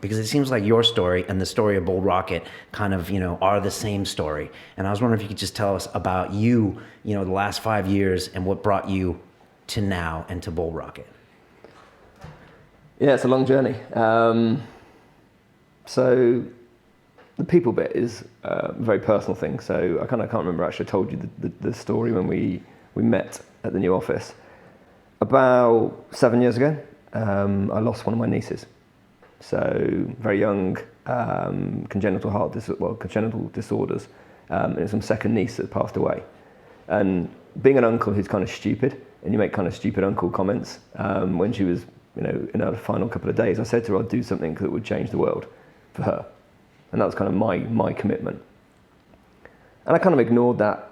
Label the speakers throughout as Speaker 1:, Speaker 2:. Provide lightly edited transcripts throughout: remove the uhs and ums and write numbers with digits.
Speaker 1: Because it seems like your story and the story of Bull Rocket kind of, are the same story. And I was wondering if you could just tell us about you, the last 5 years and what brought you to now and to Bull Rocket.
Speaker 2: Yeah, it's a long journey. So the people bit is a very personal thing. So I can't remember actually I told you the story when we met at the new office. About 7 years ago, I lost one of my nieces. So very young, congenital disorders, and it's my second niece that passed away. And being an uncle who's kind of stupid, and you make kind of stupid uncle comments, when she was, in her final couple of days, I said to her I'd do something that would change the world for her. And that was kind of my commitment. And I kind of ignored that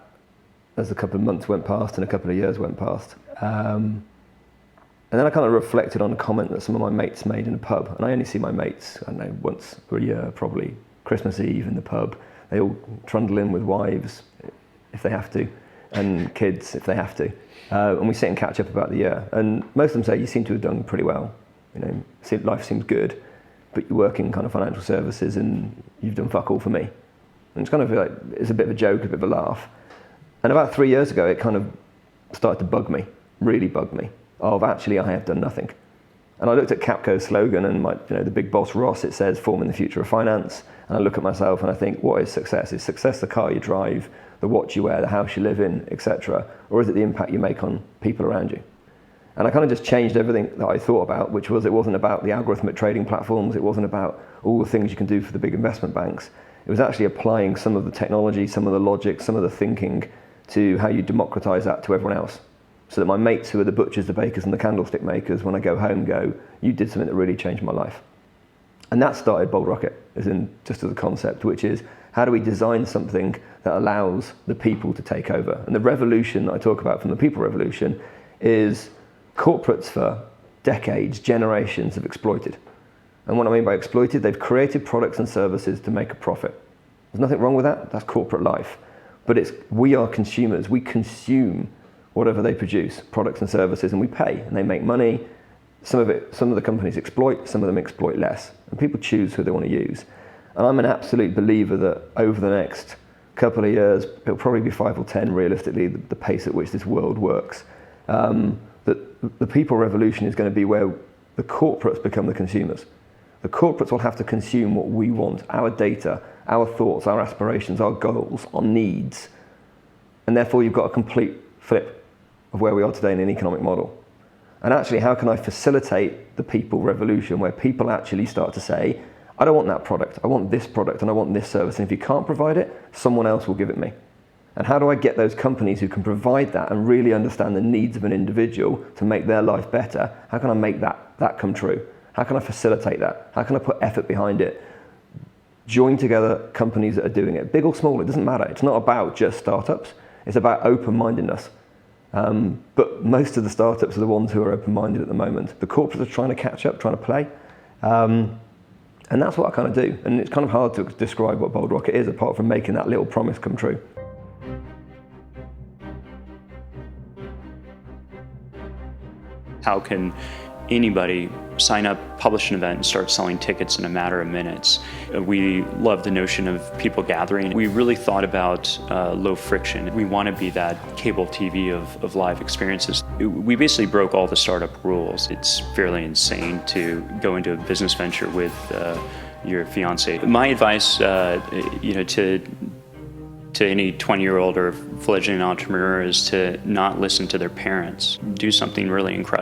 Speaker 2: as a couple of months went past and a couple of years went past. And then I kind of reflected on a comment that some of my mates made in a pub. And I only see my mates, I don't know, once a year, probably Christmas Eve in the pub. They all trundle in with wives, if they have to, and kids, if they have to. And we sit and catch up about the year. And most of them say, you seem to have done pretty well. Life seems good, but you work in kind of financial services and you've done fuck all for me. And it's kind of like, it's a bit of a joke, a bit of a laugh. And about 3 years ago, it kind of started to bug me, really bug me, of actually I have done nothing. And I looked at Capco's slogan and the big boss Ross, it says forming the future of finance. And I look at myself and I think, what is success? Is success the car you drive, the watch you wear, the house you live in, etc.? Or is it the impact you make on people around you? And I kind of just changed everything that I thought about, which was it wasn't about the algorithmic trading platforms, it wasn't about all the things you can do for the big investment banks. It was actually applying some of the technology, some of the logic, some of the thinking to how you democratize that to everyone else. So that my mates who are the butchers, the bakers and the candlestick makers, when I go home go, you did something that really changed my life. And that started Bold Rocket, just as a concept, which is how do we design something that allows the people to take over? And the revolution that I talk about from the people revolution is corporates for decades, generations have exploited. And what I mean by exploited, they've created products and services to make a profit. There's nothing wrong with that, that's corporate life. But we are consumers, we consume whatever they produce, products and services, and we pay, and they make money. Some of the companies exploit, some of them exploit less, and people choose who they want to use. And I'm an absolute believer that over the next couple of years, it'll probably be 5 or 10 realistically, the pace at which this world works, that the people revolution is going to be where the corporates become the consumers. The corporates will have to consume what we want, our data, our thoughts, our aspirations, our goals, our needs, and therefore you've got a complete flip of where we are today in an economic model. And actually, how can I facilitate the people revolution where people actually start to say, I don't want that product, I want this product and I want this service, and if you can't provide it, someone else will give it me. And how do I get those companies who can provide that and really understand the needs of an individual to make their life better? How can I make that come true? How can I facilitate that? How can I put effort behind it? Join together companies that are doing it, big or small, it doesn't matter. It's not about just startups, it's about open-mindedness. But most of the startups are the ones who are open-minded at the moment. The corporates are trying to catch up, trying to play. And that's what I kind of do. And it's kind of hard to describe what Bold Rocket is, apart from making that little promise come true.
Speaker 3: How can anybody sign up, publish an event, and start selling tickets in a matter of minutes? We love the notion of people gathering. We really thought about low friction. We want to be that cable TV of live experiences. We basically broke all the startup rules. It's fairly insane to go into a business venture with your fiance. My advice, to any 20-year-old or fledgling entrepreneur is to not listen to their parents. Do something really incredible.